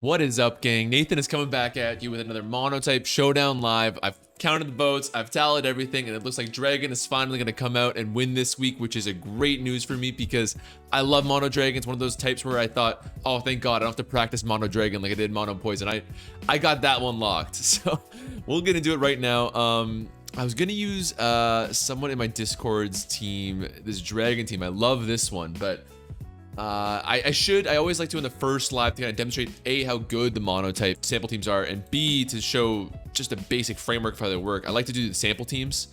What is up, gang? Nathan is coming back at you with another Monotype Showdown live. I've counted the votes, I've tallied everything, and it looks like Dragon is finally going to come out and win this week, which is a great news for me because I love Mono Dragon. It's one of those types where I thought, oh, thank God, I don't have to practice Mono Dragon like I did Mono Poison. I got that one locked. So we'll get into it right now. I was going to use someone in my Discord's team, this Dragon team. I love this one, but I always like to in the first live to kind of demonstrate A, how good the monotype sample teams are, and B, to show just a basic framework of how they work. I like to do the sample teams.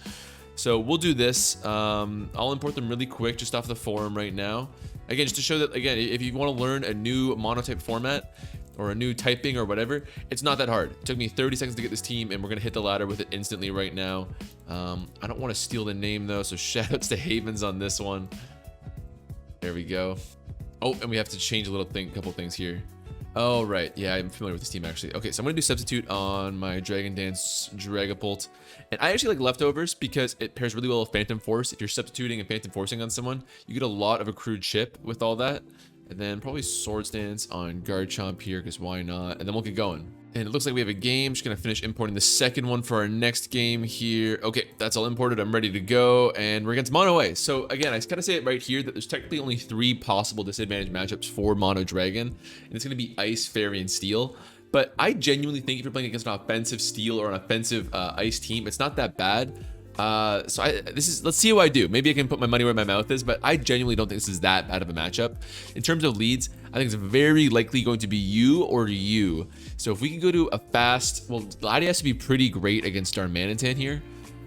So we'll do this. I'll import them really quick just off the forum right now. Again, just to show that, again, if you want to learn a new monotype format or a new typing or whatever, it's not that hard. It took me 30 seconds to get this team, and we're going to hit the ladder with it instantly right now. I don't want to steal the name, though, so shoutouts to Havens on this one. There we go. Oh, and we have to change a couple things here. Oh, right. Yeah, I'm familiar with this team, actually. Okay, so I'm going to do substitute on my Dragon Dance Dragapult. And I actually like leftovers because it pairs really well with Phantom Force. If you're substituting and Phantom Forcing on someone, you get a lot of accrued chip with all that. And then probably Swords Dance on Garchomp here, because why not? And then we'll get going. And it looks like we have a game. Just going to finish importing the second one for our next game here. Okay, that's all imported. I'm ready to go. And we're against Mono A. So again, I just got to say it right here that there's technically only 3 possible disadvantage matchups for Mono Dragon. And it's going to be Ice, Fairy, and Steel. But I genuinely think if you're playing against an offensive Steel or an offensive Ice team, it's not that bad. Let's see how I do. Maybe I can put my money where my mouth is, but I genuinely don't think this is that bad of a matchup. In terms of leads, I think it's very likely going to be you or you. So if we can go to a fast, well, Latias has to be pretty great against Darmanitan here.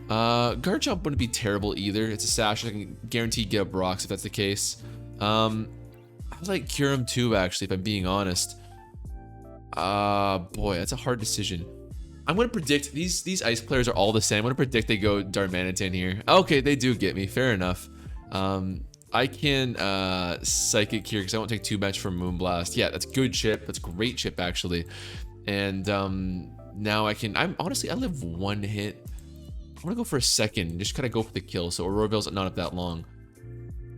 Garchomp wouldn't be terrible either. It's a Sash. I can guarantee get up rocks if that's the case. I would like Kyurem too, actually, if I'm being honest. Boy, that's a hard decision. I'm going to predict these ice players are all the same. I'm going to predict they go Darmanitan here. Okay, they do get me. Fair enough. I can Psychic here because I won't take too much from Moonblast. Yeah, that's good chip. That's great chip, actually. And now I live 1 hit. I'm going to go for a second. Just kind of go for the kill. So Aurora's not up that long.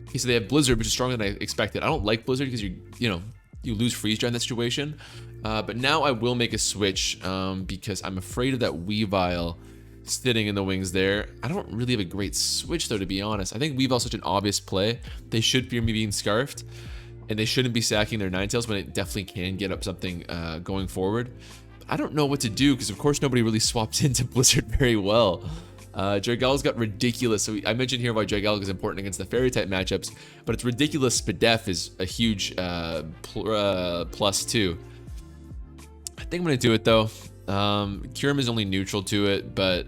Okay, so they have Blizzard, which is stronger than I expected. I don't like Blizzard because you lose Freeze Dry in that situation. But now I will make a switch because I'm afraid of that Weavile sitting in the wings there. I don't really have a great switch, though, to be honest. I think Weavile's such an obvious play. They should fear me being Scarfed, and they shouldn't be sacking their Ninetales when it definitely can get up something going forward. But I don't know what to do because, of course, nobody really swaps into Blizzard very well. Dragal's got ridiculous. So I mentioned here why Dragal is important against the Fairy type matchups, but it's ridiculous. Spadef is a huge plus too. I think I'm gonna do it though. Kyurem is only neutral to it, but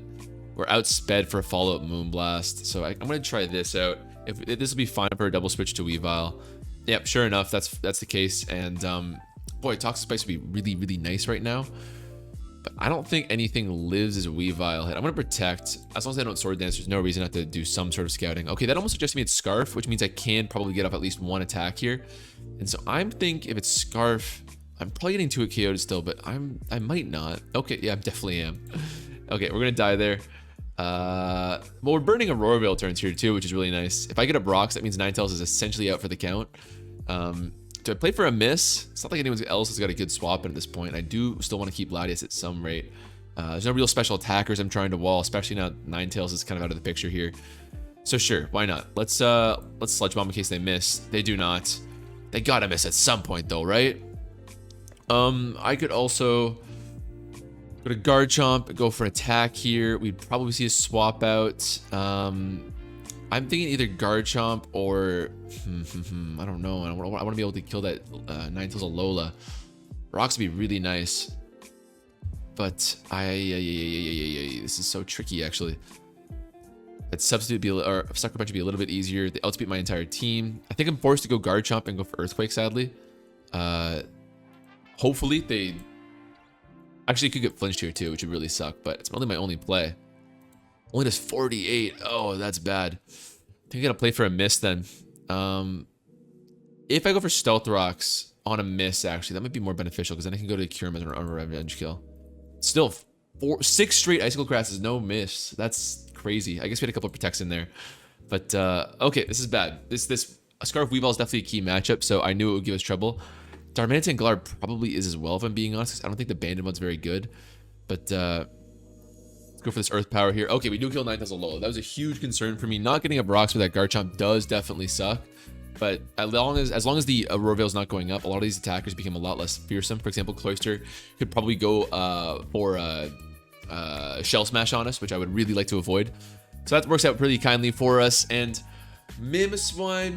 we're outsped for a follow-up Moonblast. So I'm gonna try this out. If this will be fine for a double switch to Weavile. Yep, sure enough, that's the case. And boy, Toxic Spice would be really, really nice right now. But I don't think anything lives as a Weavile hit. I'm going to protect. As long as I don't Sword Dance, there's no reason not to do some sort of scouting. Okay, that almost suggests to me it's Scarf, which means I can probably get off at least 1 attack here. And so I'm thinking if it's Scarf, I'm probably getting 2 KO'd still, but I might not. Okay, yeah, I definitely am. Okay, we're going to die there. Well, we're burning Auroravale turns here too, which is really nice. If I get up rocks, that means Ninetales is essentially out for the count. Do I play for a miss? It's not like anyone else has got a good swap in at this point. I do still want to keep Latias at some rate. There's no real special attackers I'm trying to wall, especially now Ninetales is kind of out of the picture here. So sure, why not? Let's Sludge Bomb in case they miss. They do not. They gotta miss at some point though, right? I could also go to Garchomp, go for attack here. We'd probably see a swap out. I'm thinking either Garchomp or I don't know. I want to be able to kill that Ninetales Alola. Rocks would be really nice, but this is so tricky actually. That substitute or Sucker Punch would be a little bit easier. They outspeed my entire team. I think I'm forced to go Garchomp and go for Earthquake. Sadly, hopefully they actually could get flinched here too, which would really suck. But it's really my only play. Only does 48. Oh, that's bad. I think I gotta play for a miss then. If I go for Stealth Rocks on a miss, actually, that might be more beneficial because then I can go to Kyurem as a revenge kill. Still, 6 straight Icicle Grasses, no miss. That's crazy. I guess we had a couple of protects in there. But, okay, this is bad. A Scarf Weavile is definitely a key matchup, so I knew it would give us trouble. Darmanitan Galar probably is as well, if I'm being honest, 'cause I don't think the Banded one's very good. But let's go for this Earth Power here. Okay, we do kill 9,000 low. That was a huge concern for me. Not getting up rocks with that Garchomp does definitely suck. But as long as the Aurora Veil is not going up, a lot of these attackers become a lot less fearsome. For example, Cloyster could probably go for Shell Smash on us, which I would really like to avoid. So that works out pretty kindly for us. And Mamoswine,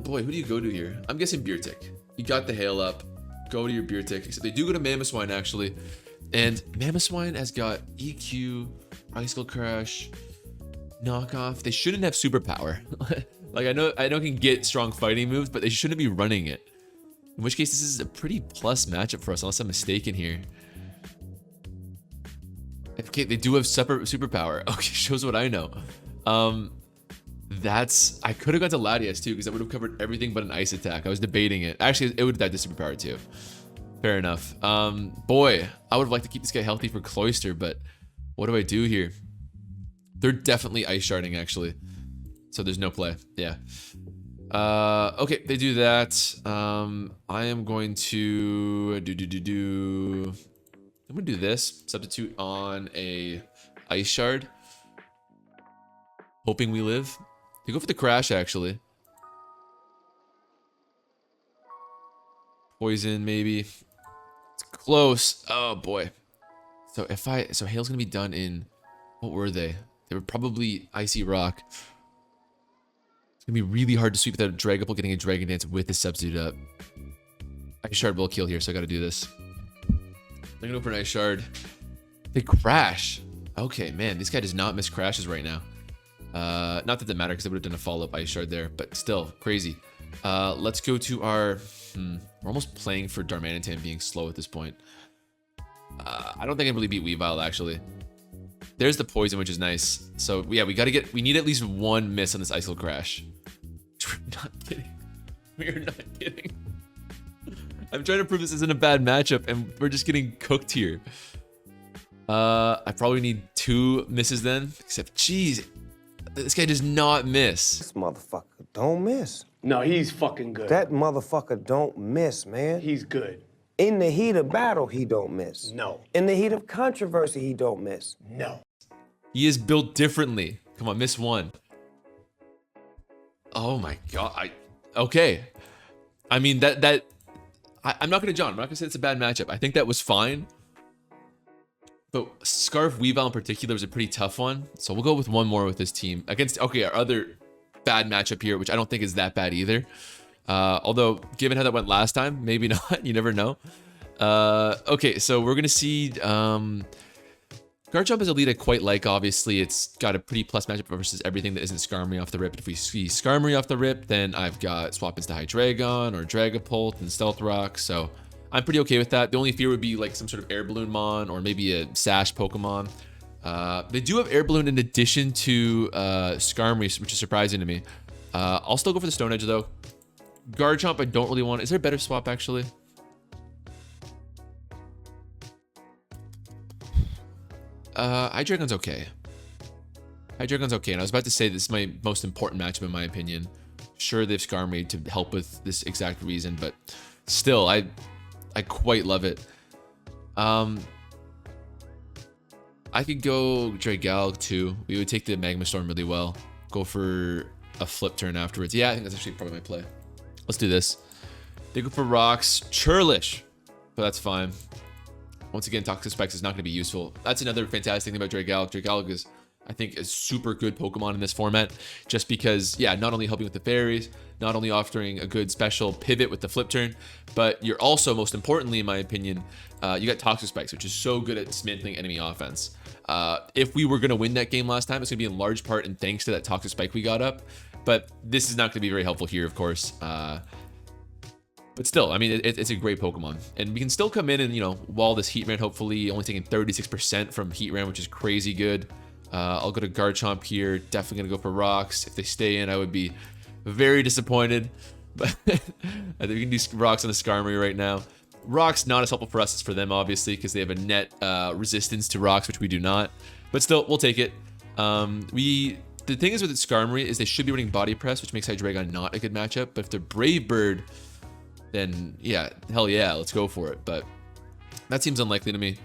boy, who do you go to here? I'm guessing Beertick. You got the hail up. Go to your Beertick. Except they do go to Mamoswine, actually. And Mamoswine has got EQ, Icicle Crash, Knockoff. They shouldn't have Superpower. Like, I know it can get strong fighting moves, but they shouldn't be running it. In which case, this is a pretty plus matchup for us, unless I'm mistaken here. Okay, they do have Superpower. Okay, shows what I know. I could have gone to Latias too, because that would have covered everything but an ice attack. I was debating it. Actually, it would have died to Superpower too. Fair enough. Boy, I would have liked to keep this guy healthy for Cloyster, but what do I do here? They're definitely ice sharding, actually. So there's no play. Yeah. Okay, they do that. I am going to I'm gonna do this. Substitute on a ice shard. Hoping we live. They go for the crash, actually. Poison, maybe. It's close. Oh boy. So Hail's gonna be done in, what were they? They were probably Icy Rock. It's gonna be really hard to sweep without a Dragapult getting a Dragon Dance with the substitute up. Ice Shard will kill here, so I gotta do this. I'm gonna go for an Ice Shard. They crash. Okay, man, this guy does not miss crashes right now. Not that matters, because they would have done a follow-up Ice Shard there, but still, crazy. Let's go to our... we're almost playing for Darmanitan being slow at this point. I don't think I can really beat Weavile, actually. There's the Poison, which is nice. So, yeah, we need at least one miss on this Icicle Crash. We're not kidding. We are not kidding. I'm trying to prove this isn't a bad matchup, and we're just getting cooked here. I probably need 2 misses then. Except, jeez, this guy does not miss. This motherfucker don't miss. No, he's fucking good. That motherfucker don't miss, man. He's good. In the heat of battle, he don't miss. No. In the heat of controversy, he don't miss. No. He is built differently. Come on, miss 1. Oh my god. Okay. I mean, I'm not gonna, John, I'm not gonna say it's a bad matchup. I think that was fine. But Scarf Weavile in particular was a pretty tough one. So we'll go with one more with this team. Against, okay, our other bad matchup here, which I don't think is that bad either. Although, given how that went last time, maybe not. You never know. Okay, so we're gonna see... Garchomp is a lead I quite like, obviously. It's got a pretty plus matchup versus everything that isn't Skarmory off the rip. If we see Skarmory off the rip, then I've got Swap-ins to Hydreigon or Dragapult and Stealth Rock, so I'm pretty okay with that. The only fear would be like some sort of Air Balloon Mon or maybe a Sash Pokemon. They do have Air Balloon in addition to Skarmory, which is surprising to me. I'll still go for the Stone Edge, though. Garchomp, I don't really want. Is there a better swap, actually? Hydreigon's okay. Hydreigon's okay, and I was about to say this is my most important matchup in my opinion. Sure, they have Skarmory to help with this exact reason, but still, I quite love it. I could go Dragalg too. We would take the Magma Storm really well. Go for a flip turn afterwards. Yeah, I think that's actually probably my play. Let's do this. They go for rocks. Churlish, but that's fine. Once again, Toxic Spikes is not going to be useful. That's another fantastic thing about Dragalg. Dragalg is, I think, a super good Pokemon in this format, just because, yeah, not only helping with the fairies, not only offering a good special pivot with the flip turn, but you're also, most importantly, in my opinion, you got Toxic Spikes, which is so good at dismantling enemy offense. If we were going to win that game last time, it's going to be in large part and thanks to that Toxic Spike we got up, but this is not going to be very helpful here, of course. But still, I mean, it's a great Pokemon. And we can still come in and, you know, wall this Heatran, hopefully, only taking 36% from Heatran, which is crazy good. I'll go to Garchomp here. Definitely going to go for rocks. If they stay in, I would be very disappointed. But I think we can do rocks on the Skarmory right now. Rocks not as helpful for us as for them, obviously, because they have a net resistance to rocks, which we do not. But still, we'll take it. The thing is with Skarmory is they should be running Body Press, which makes Hydreigon not a good matchup. But if they're Brave Bird... then yeah, hell yeah, let's go for it. But that seems unlikely to me.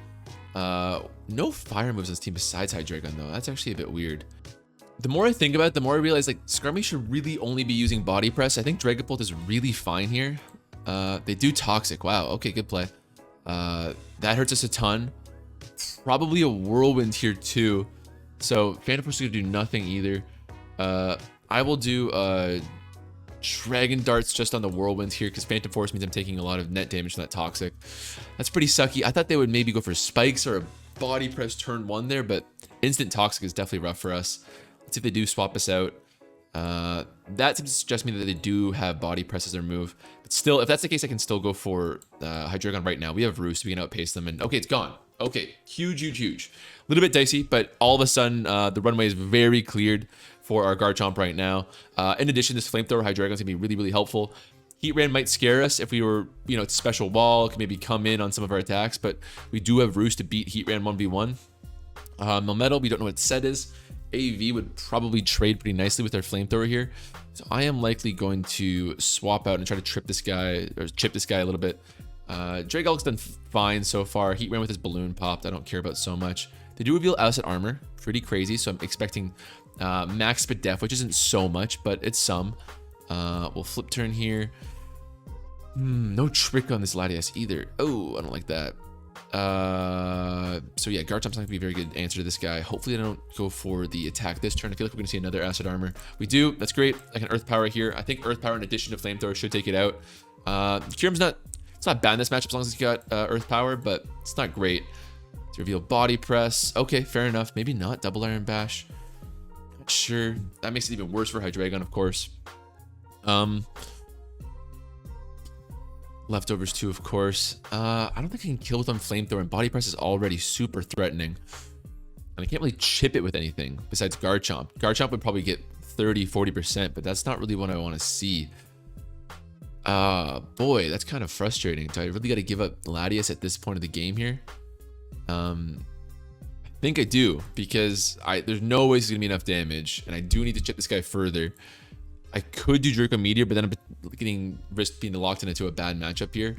No fire moves on this team besides Hydreigon though. That's actually a bit weird. The more I think about it, the more I realize like Scrummy should really only be using Body Press. I think Dragapult is really fine here. They do Toxic. Wow, okay, good play. That hurts us a ton. Probably a Whirlwind here too. So Phantom Force is gonna do nothing either. I will do Dragon Darts just on the Whirlwinds here because Phantom Force means I'm taking a lot of net damage from that Toxic. That's pretty sucky. I thought they would maybe go for Spikes or a Body Press turn 1 there, but instant Toxic is definitely rough for us. Let's see if they do swap us out. That seems to suggest me that they do have Body Press as their move. But still, if that's the case, I can still go for Hydreigon right now. We have Roost, we can outpace them, and okay, it's gone. Okay, huge. A little bit dicey, but all of a sudden, the runway is very cleared for our Garchomp right now. In addition, this Flamethrower Hydreigon is gonna be really helpful. Heatran might scare us if we were, it's special wall, can maybe come in on some of our attacks, but we do have Roost to beat Heatran 1v1. Melmetal, we don't know what its set is. AV would probably trade pretty nicely with our Flamethrower here. So I am likely going to swap out and try to trip this guy, or chip this guy a little bit. Dragalg's done fine so far. Heatran with his balloon popped, I don't care about so much. They do reveal Asset Armor, pretty crazy, so I'm expecting max Spadef, which isn't so much, but it's some. We'll flip turn here. No trick on this Latias either. Oh, I don't like that. So yeah, Garchomp's not gonna be a very good answer to this guy. Hopefully I don't go for the attack this turn. I feel like we're gonna see another Acid Armor. We do, that's great. I can Earth Power here. I think Earth Power in addition to Flamethrower should take it out. Kyurem's it's not bad in this matchup as long as he's got Earth Power, but it's not great. To reveal Body Press. Okay, fair enough. Maybe not Double Iron Bash. Not sure. That makes it even worse for Hydreigon, of course. Leftovers too, of course. I don't think I can kill with on Flamethrower, and Body Press is already super threatening. And I can't really chip it with anything besides Garchomp. Garchomp would probably get 30-40%, but that's not really what I want to see. Boy, that's kind of frustrating. Do I really got to give up Latias at this point of the game here? I think I do, because there's no way it's gonna be enough damage, and I do need to chip this guy further. I could do Draco Meteor, but then I'm getting risk being locked into a bad matchup here.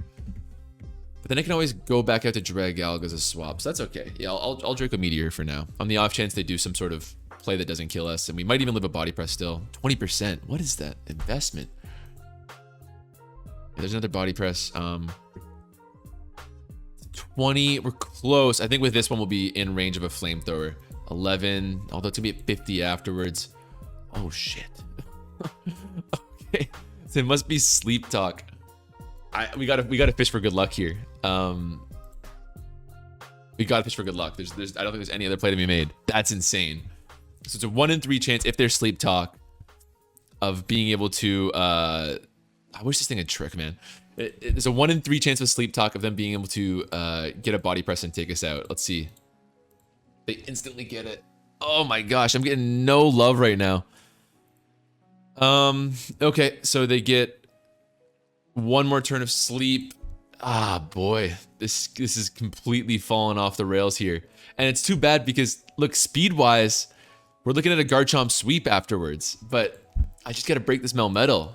But then I can always go back out to Dragalg as a swap, so that's okay. Yeah, I'll Draco Meteor for now. On the off chance they do some sort of play that doesn't kill us, and we might even live a Body Press still. 20%. What is that investment? There's another Body Press. 20. We're close. I think with this one we'll be in range of a Flamethrower. 11. Although it's gonna be at 50 afterwards. Oh shit. Okay, so it must be Sleep Talk. We gotta fish for good luck here. We gotta fish for good luck. I don't think there's any other play to be made. That's insane. So it's a 1 in 3 chance if there's Sleep Talk of being able to. I wish this thing had trick, man. There's a 1 in 3 chance with Sleep Talk of them being able to get a Body Press and take us out. Let's see. They instantly get it. Oh my gosh, I'm getting no love right now. Okay, so they get 1 more turn of sleep. Ah, boy, this is completely fallen off the rails here. And it's too bad because, look, speed-wise, we're looking at a Garchomp sweep afterwards, but I just got to break this Melmetal.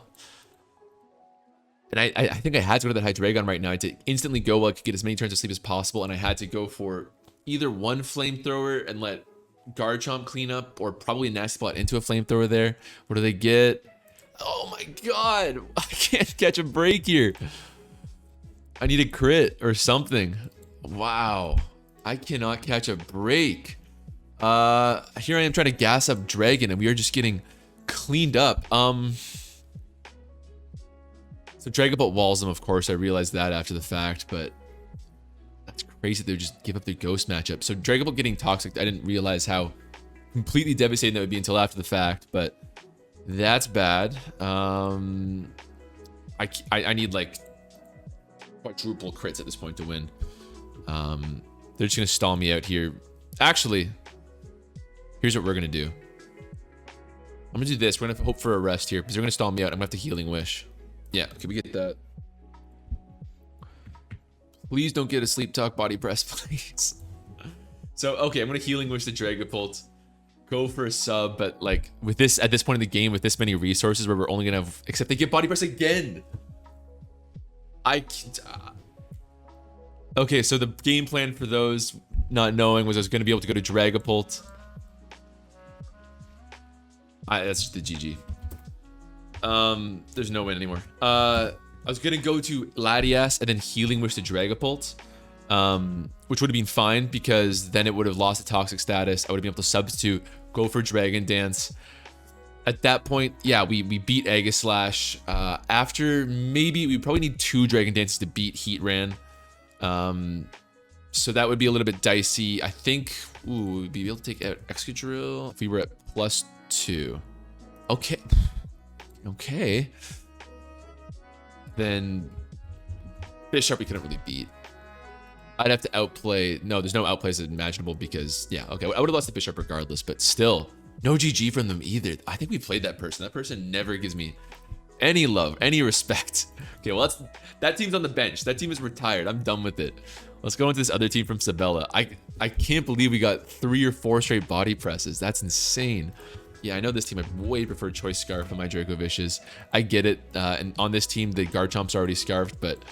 And I think I had to go to that Hydreigon right now to instantly go while I could get as many turns of sleep as possible, and I had to go for either one Flamethrower and let Garchomp clean up, or probably a nasty spot into a Flamethrower there. What do they get? Oh my god, I can't catch a break here. I need a crit or something. Wow, I cannot catch a break. Here I am trying to gas up Dragon, and we are just getting cleaned up. So Dragapult walls them, of course. I realized that after the fact, but that's crazy. They would just give up their Ghost matchup. So Dragapult getting Toxic, I didn't realize how completely devastating that would be until after the fact, but that's bad. I need like quadruple crits at this point to win. They're just gonna stall me out here. Actually, here's what we're gonna do. I'm gonna do this. We're gonna hope for a rest here because they're gonna stall me out. I'm gonna have to Healing Wish. Yeah, can we get that? Please don't get a Sleep Talk Body Press, please. So, okay, I'm gonna Healing Wish the Dragapult. Go for a sub, but like with this at this point in the game, with this many resources where we're only gonna have, except they get Body Press again. Okay, so the game plan for those not knowing was I was going to be able to go to Dragapult. That's just the GG. There's no win anymore. I was going to go to Latias and then Healing Wish to Dragapult, which would have been fine because then it would have lost the Toxic status. I would have been able to substitute, go for Dragon Dance. At that point, yeah, we beat Aegislash. After maybe we probably need 2 Dragon Dances to beat Heatran. So that would be a little bit dicey. I think, we'd be able to take out Excadrill if we were at +2. Okay. Okay. Then Bisharp we couldn't really beat. I'd have to outplay. No, there's no outplays imaginable because, yeah, okay. I would have lost the Bisharp regardless, but still, no GG from them either. I think we played that person. That person never gives me any love, any respect. Okay, well, that team's on the bench. That team is retired. I'm done with it. Let's go into this other team from Sabella. I can't believe we got 3 or 4 straight body presses. That's insane. Yeah, I know this team. I way prefer Choice Scarf on my Draco Vishes. I get it. And on this team, the Garchomp's already scarfed, but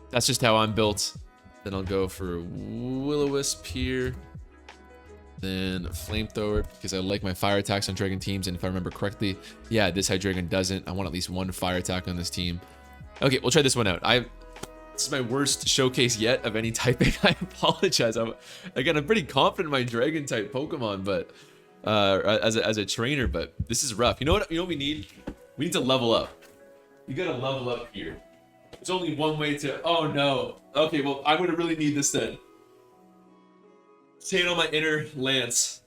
that's just how I'm built. Then I'll go for Will-O-Wisp here. Then Flamethrower, because I like my fire attacks on Dragon teams. And if I remember correctly, yeah, this Hydreigon doesn't. I want at least 1 fire attack on this team. Okay, we'll try this one out. This is my worst showcase yet of any typing. I apologize. I'm pretty confident in my Dragon type Pokemon, but as a trainer, but this is rough. You know what we need? We need to level up. You gotta level up here. There's only one way to. Oh no. Okay, well I'm gonna really need this then. Channel my inner Lance.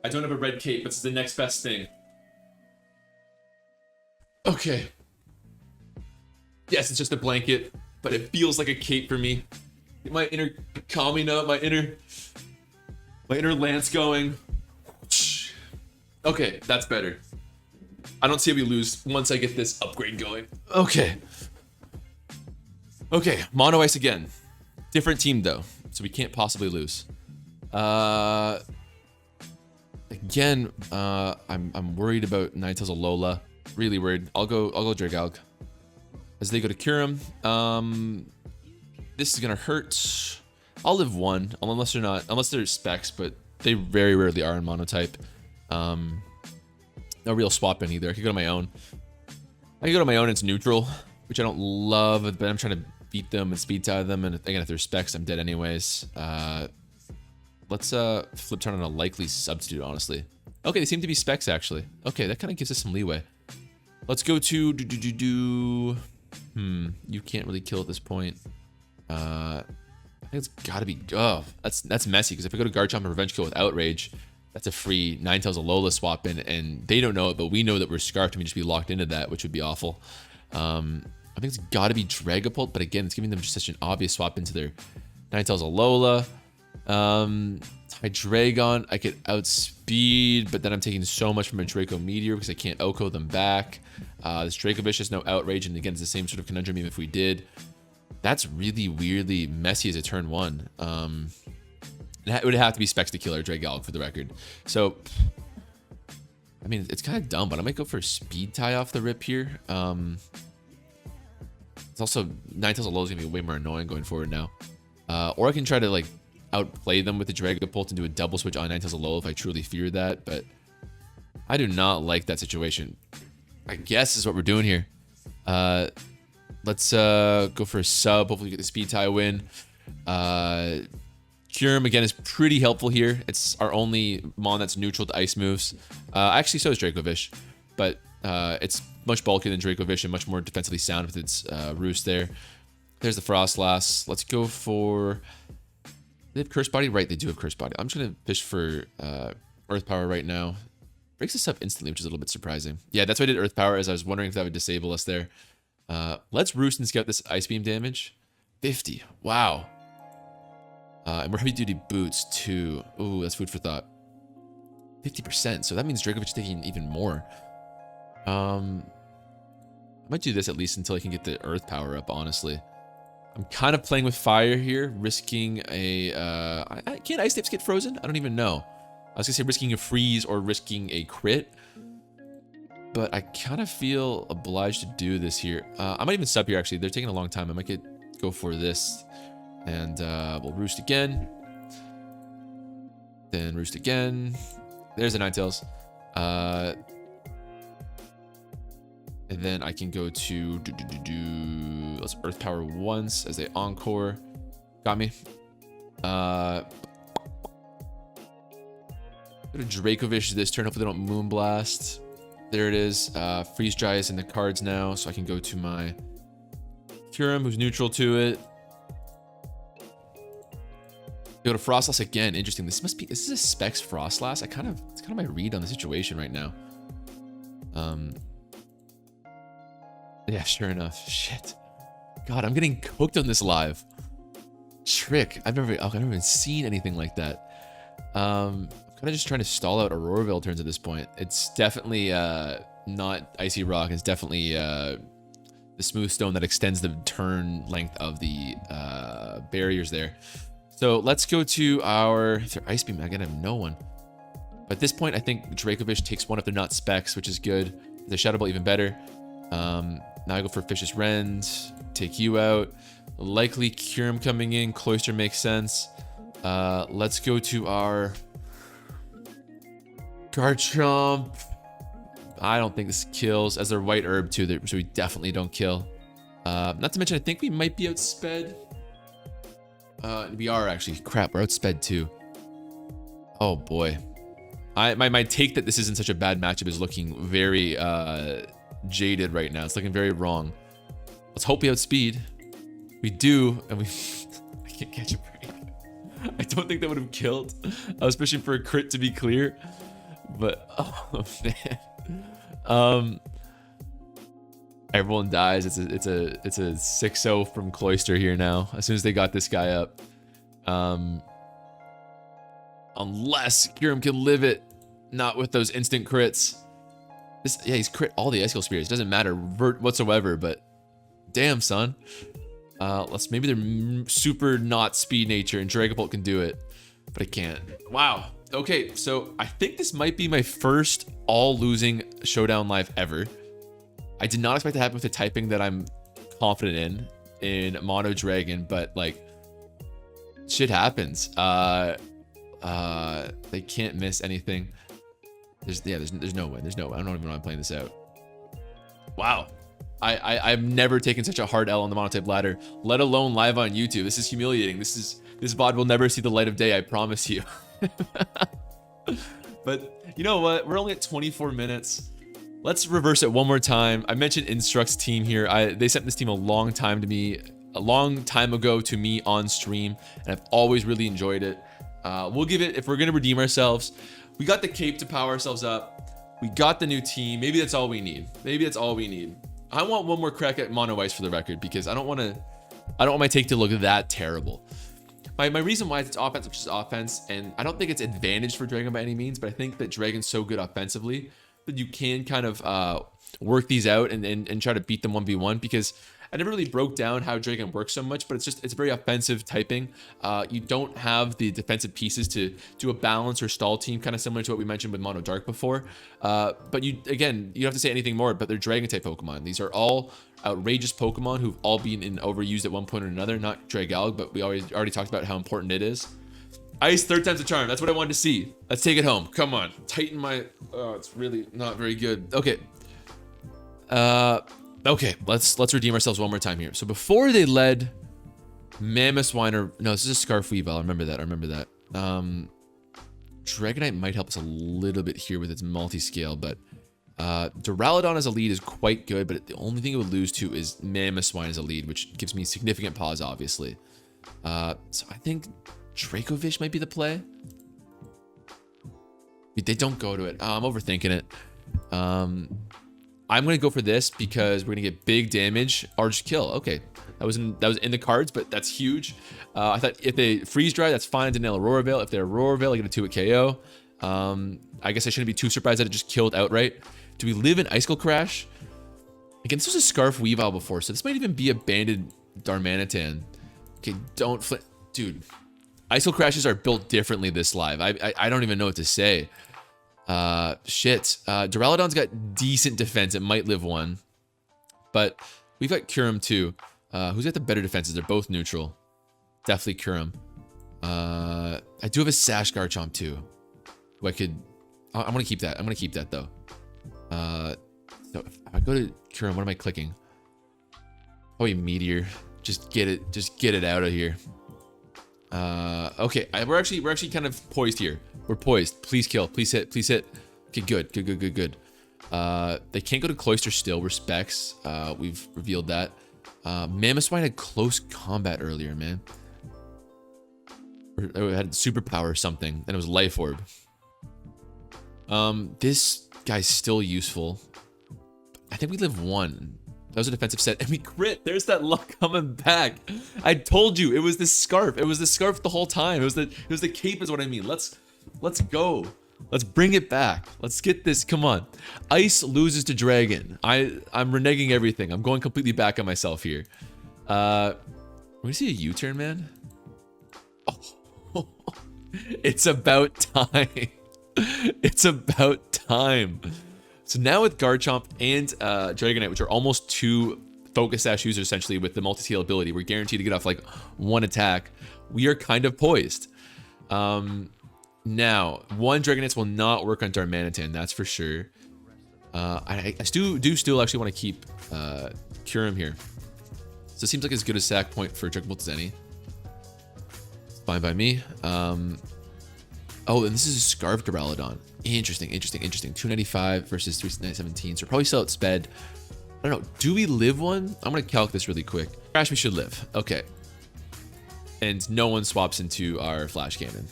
I don't have a red cape, but it's the next best thing. Okay. Yes, it's just a blanket, but it feels like a cape for me. Get my inner Kamina, my inner Lance going. Okay, that's better. I don't see how we lose once I get this upgrade going. Okay. Okay, Mono Ice again. Different team though, so we can't possibly lose. Again, I'm worried about Ninetales Alola. Really worried. I'll go Dragalg. As they go to Kyurem. This is gonna hurt. I'll live 1, unless they're specs, but they very rarely are in Monotype. No real swap in either. I could go to my own. I could go to my own. It's neutral, which I don't love, but I'm trying to beat them and speed tie them. And again, if they're specs, I'm dead anyways. Let's flip turn on a likely substitute, honestly. Okay, they seem to be specs actually. Okay, that kind of gives us some leeway. Let's go to you can't really kill at this point. I think it's gotta be. Oh, that's messy because if I go to Garchomp and Revenge Kill with Outrage, that's a free Ninetales Alola swap in, and they don't know it, but we know that we're scarfed and we just be locked into that, which would be awful. I think it's gotta be Dragapult, but again, it's giving them just such an obvious swap into their Ninetales Alola. Hydreigon, I could outspeed, but then I'm taking so much from a Draco Meteor because I can't OHKO them back. This Draco Vicious, no Outrage, and again, it's the same sort of conundrum even if we did. That's really weirdly messy as a turn 1. It would have to be specs to kill our Dragalg for the record. So, I mean, it's kind of dumb, but I might go for a speed tie off the rip here. It's also, Ninetales Alola is going to be way more annoying going forward now. Or I can try to, like, outplay them with the Dragapult and do a double switch on Ninetales Alola if I truly fear that, but I do not like that situation. I guess is what we're doing here. Let's go for a sub. Hopefully get the speed tie win. Kyurem again is pretty helpful here. It's our only mon that's neutral to ice moves. Actually, so is Dracovish, but it's much bulkier than Dracovish and much more defensively sound with its roost there. There's the Frostlass. Let's go for. They have Curse Body? Right, they do have Curse Body. I'm just gonna fish for Earth Power right now. Breaks us up instantly, which is a little bit surprising. Yeah, that's why I did Earth Power, as I was wondering if that would disable us there. Let's Roost and scout this Ice Beam damage. 50. Wow. And we're heavy duty boots too. Ooh, that's food for thought. 50%. So that means Dragovich is taking even more. I might do this at least until I can get the Earth Power up, honestly. I'm kind of playing with fire here, risking a... Can Ice Types get frozen? I don't even know. I was gonna say risking a freeze or risking a crit. but I kind of feel obliged to do this here. I might even sub here, actually. They're taking a long time. I might go for this. And we'll roost again. Then roost again. There's a Ninetales. And then I can go to let's Earth Power once as they encore. Got me. Go to Dracovish this turn. Hopefully they don't Moonblast. There it is. Freeze Dry is in the cards now, so I can go to my Kyurem, who's neutral to it. Go to Frostlass again. Interesting. This is a Specs Frostlass. It's kind of my read on the situation right now. Yeah, sure enough. Shit. God, I'm getting cooked on this live. Trick. I've never even seen anything like that. I'm kind of just trying to stall out Auroraville turns at this point. It's definitely not Icy Rock. It's definitely the Smooth Stone that extends the turn length of the barriers there. So let's go to our... If they're Ice Beam, I gotta have no one. But at this point, I think Dracovish takes one if they're not Specs, which is good. If they're Shadow Ball, even better. Now I go for Vicious Rend, take you out. Likely Kyurem coming in. Cloyster makes sense. Let's go to our Garchomp. I don't think this kills, as they're White Herb too, so we definitely don't kill. Not to mention, I think we might be outsped. We are actually. Crap, we're outsped too. Oh boy. My take that this isn't such a bad matchup is looking very jaded right now. It's looking very wrong. Let's hope we outspeed. We do, and we... I can't catch a break. I don't think that would have killed. I was pushing for a crit to be clear. But, oh man. Everyone dies. It's a 6-0 from Cloyster here now. As soon as they got this guy up. Unless Kyurem can live it. Not with those instant crits. Yeah, he's crit all the Icicle Spears. Doesn't matter whatsoever, but damn, son. Maybe they're super not speed nature and Dragapult can do it, but it can't. Wow. Okay, so I think this might be my first all-losing Showdown live ever. I did not expect to happen with the typing that I'm confident in Mono Dragon, but like, shit happens. They can't miss anything. There's no way. There's no way. I don't even know I'm playing this out. Wow. I've never taken such a hard L on the Monotype ladder, let alone live on YouTube. This is humiliating. This VOD will never see the light of day, I promise you. But you know what? We're only at 24 minutes. Let's reverse it one more time. I mentioned Instruct's team here. They sent this team a long time ago to me on stream, and I've always really enjoyed it. We'll give it, if we're gonna redeem ourselves, we got the cape to power ourselves up. We got the new team. Maybe that's all we need. I want one more crack at Mono Ice for the record, because I don't want my take to look that terrible. My reason why it's offense, which is offense, and I don't think it's advantage for Dragon by any means, but I think that Dragon's so good offensively that you can kind of work these out and try to beat them 1v1, because I never really broke down how Dragon works so much, but it's very offensive typing. You don't have the defensive pieces to do a balance or stall team, kind of similar to what we mentioned with Mono Dark before. But you don't have to say anything more, but they're Dragon type Pokemon. These are all outrageous Pokemon who've all been overused at one point or another. Not Dragalg, but we already talked about how important it is. Ice, third time's a charm. That's what I wanted to see. Let's take it home. Come on. Tighten my... Oh, it's really not very good. Okay. Okay, let's redeem ourselves one more time here. So before they led Mammoth Swine, no, this is a Scarf Weavile. I remember that. Dragonite might help us a little bit here with its multi-scale, but Duraludon as a lead is quite good, but the only thing it would lose to is Mammoth Swine as a lead, which gives me significant pause, obviously. So I think Dracovish might be the play. They don't go to it. I'm overthinking it. I'm gonna go for this because we're gonna get big damage or just kill. Okay, that was in the cards, but that's huge. I thought if they freeze dry, that's fine to nail Aurora Veil. If they're Aurora Veil, I get a 2-hit KO. I guess I shouldn't be too surprised that it just killed outright. Do we live in Icicle Crash? Again, this was a Scarf Weavile before, so this might even be a banded Darmanitan. Okay, don't flip, dude. Icicle Crashes are built differently this live. I don't even know what to say. Shit. Duraludon's got decent defense. It might live one. But we've got Kyurem too. Who's got the better defenses? They're both neutral. Definitely Kyurem. I do have a Sash Garchomp too. Who I could... I'm going to keep that. I'm going to keep that though. So if I go to Kyurem, what am I clicking? Oh, Meteor. Just get it. Just get it out of here. Okay. We're actually kind of poised here. We're poised. Please kill. Please hit. Please hit. Okay, good. Good, good, good, good. They can't go to Cloyster still. Respects. We've revealed that. Mammothswine had close combat earlier, man. Or it had superpower or something, and it was Life Orb. This guy's still useful. I think we live one. That was a defensive set, and we crit. There's that luck coming back. I told you it was the scarf. It was the scarf the whole time. It was the cape, is what I mean. Let's go. Let's bring it back. Let's get this. Come on. Ice loses to Dragon. I'm reneging everything. I'm going completely back on myself here. We see a U-turn, man. Oh, it's about time. It's about time. So now with Garchomp and Dragonite, which are almost two Focus Sash users essentially with the multi-tail ability, we're guaranteed to get off like one attack. We are kind of poised. Now, one Dragonites will not work on Darmanitan, that's for sure. I do still actually want to keep Kyurem here. So it seems like as good a sack point for Dragon Bolt as any. Fine by me. Oh, and this is a Scarf Duraludon. Interesting, interesting, interesting. 295 versus 317. So probably still outsped. I don't know. Do we live one? I'm going to calc this really quick. Crash, we should live. Okay. And no one swaps into our Flash Cannon.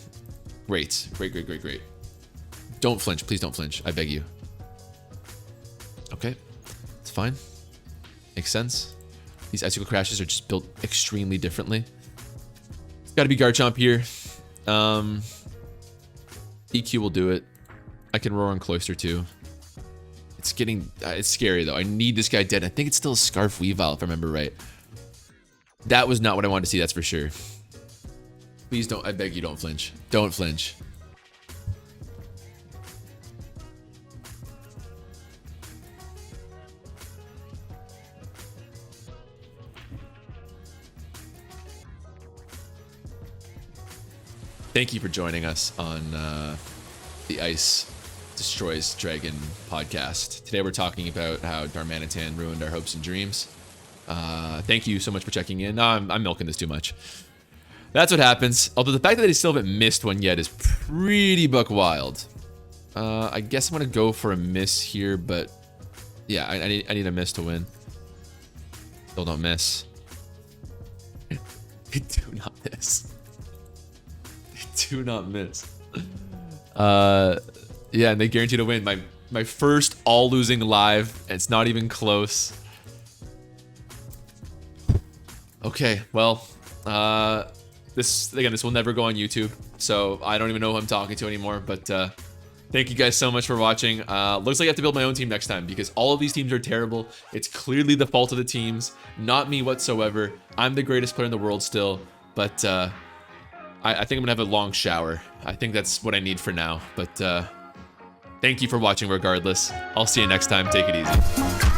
Great. Great, great, great, great. Don't flinch. Please don't flinch. I beg you. Okay. It's fine. Makes sense. These Icicle Crashes are just built extremely differently. It's got to be Garchomp here. EQ will do it. I can roar on Cloyster too. It's getting... it's scary though. I need this guy dead. I think it's still a Scarf Weavile if I remember right. That was not what I wanted to see, that's for sure. Please don't... I beg you, don't flinch. Don't flinch. Thank you for joining us on the Ice Destroys Dragon podcast. Today we're talking about how Darmanitan ruined our hopes and dreams. Thank you so much for checking in. No, I'm milking this too much. That's what happens. Although the fact that they still haven't missed one yet is pretty buck wild. I guess I'm gonna go for a miss here, but yeah, I need a miss to win. Still don't miss. They do not miss. Do not miss. Yeah, and they guarantee to win. My first all losing live, and it's not even close. Okay, well, this will never go on YouTube, so I don't even know who I'm talking to anymore. But thank you guys so much for watching. Looks like I have to build my own team next time because all of these teams are terrible. It's clearly the fault of the teams, not me whatsoever. I'm the greatest player in the world still, but I think I'm gonna have a long shower. I think that's what I need for now. But thank you for watching regardless. I'll see you next time. Take it easy.